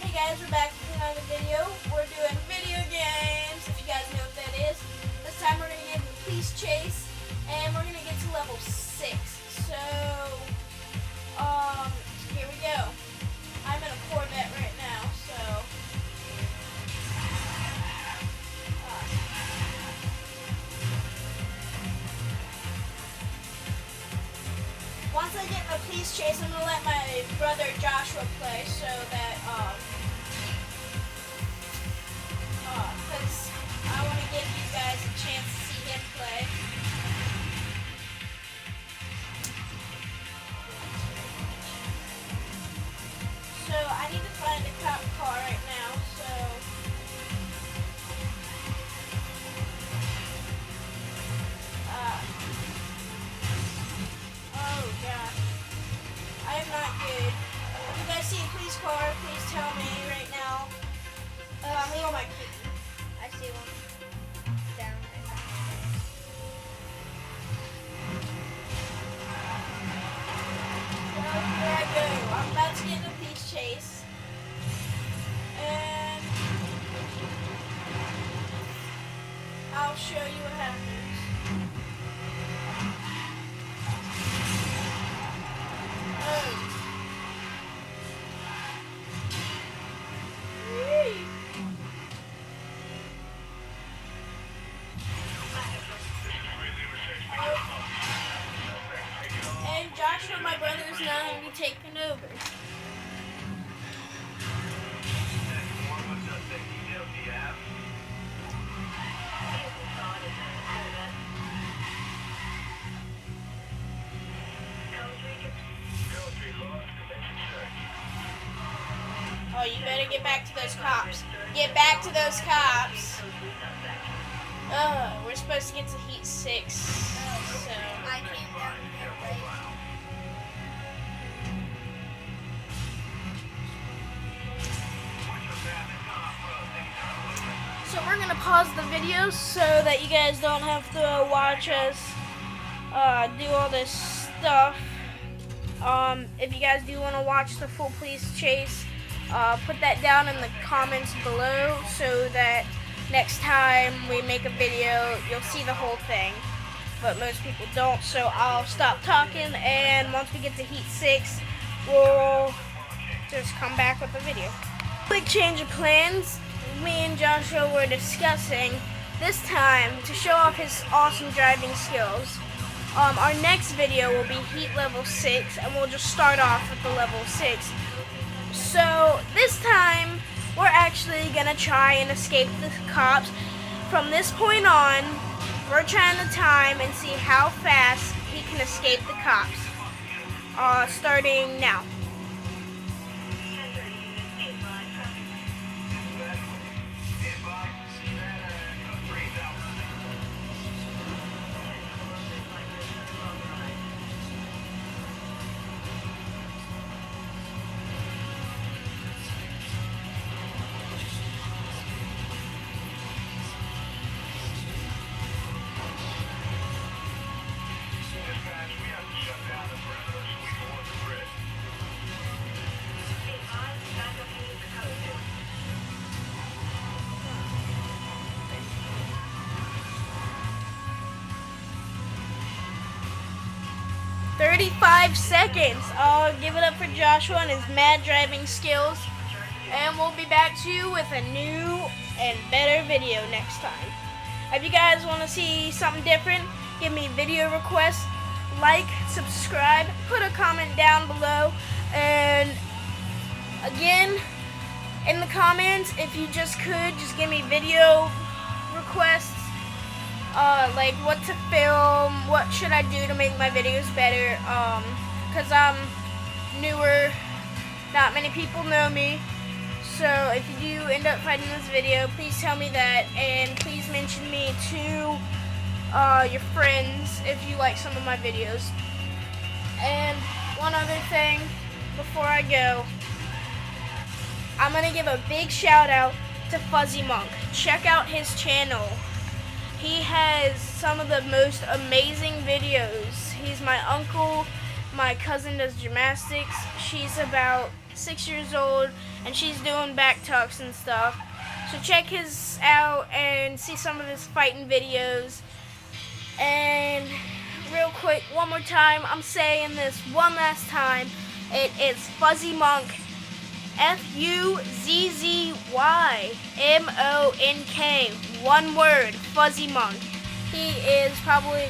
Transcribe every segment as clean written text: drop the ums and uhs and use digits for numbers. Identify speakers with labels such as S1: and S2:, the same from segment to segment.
S1: Hey guys, we're back with another video. We're doing video games, if you guys know what that is. This time we're going to get the police chase, and we're going to get to level 6. So, here we go. I'm in a Corvette right now, so... Once I get in the police chase, I'm going to let my brother Joshua play so that, because I want to give you guys a chance to see him play. So I need to find a cop car right now, so... Oh gosh. I am not good. If you guys see a police car, please tell me right now. Hello, my key.
S2: I see one down and
S1: Well, here I go. I'm about to get in a police chase. And I'll show you what happens. Oh. And Joshua, my brother, is now going to be taken over. Oh, you better get back to those cops. Get back to those cops. We're supposed to get to Heat 6. So.
S2: I came down here, right?
S1: So we're gonna pause the video so that you guys don't have to watch us do all this stuff. If you guys do want to watch the full police chase, put that down in the comments below so that next time we make a video, you'll see the whole thing. But most people don't, so I'll stop talking, and once we get to Heat 6, we'll just come back with the video. Quick change of plans. Me and Joshua were discussing this time to show off his awesome driving skills. Our next video will be Heat level 6, and we'll just start off with the level 6. So this time, we're actually gonna try and escape the cops. From this point on, we're trying to time and see how fast he can escape the cops. Starting now. "35 seconds. I'll give it up for Joshua and his mad driving skills. And we'll be back to you with a new and better video next time. If you guys want to see something different, give me video requests, like, subscribe, put a comment down below. And again, in the comments, if you just give me video requests. Like what to film, what should I do to make my videos better, because I'm newer, not many people know me, so if you do end up finding this video, please tell me that, and please mention me to your friends if you like some of my videos. And one other thing before I go, I'm going to give a big shout out to Fuzzy Monk. Check out his channel. He has some of the most amazing videos. He's my uncle. My cousin does gymnastics. She's about 6 years old, and she's doing back tucks and stuff. So check his out and see some of his fighting videos. And real quick, one more time, I'm saying this one last time. It is Fuzzy Monk, FUZZYMONK, one word, Fuzzy Monk. He is probably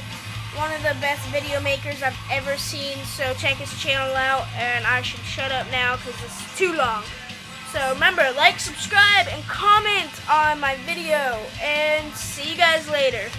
S1: one of the best video makers I've ever seen, so check his channel out, and I should shut up now because it's too long. So remember, like, subscribe, and comment on my video, and see you guys later.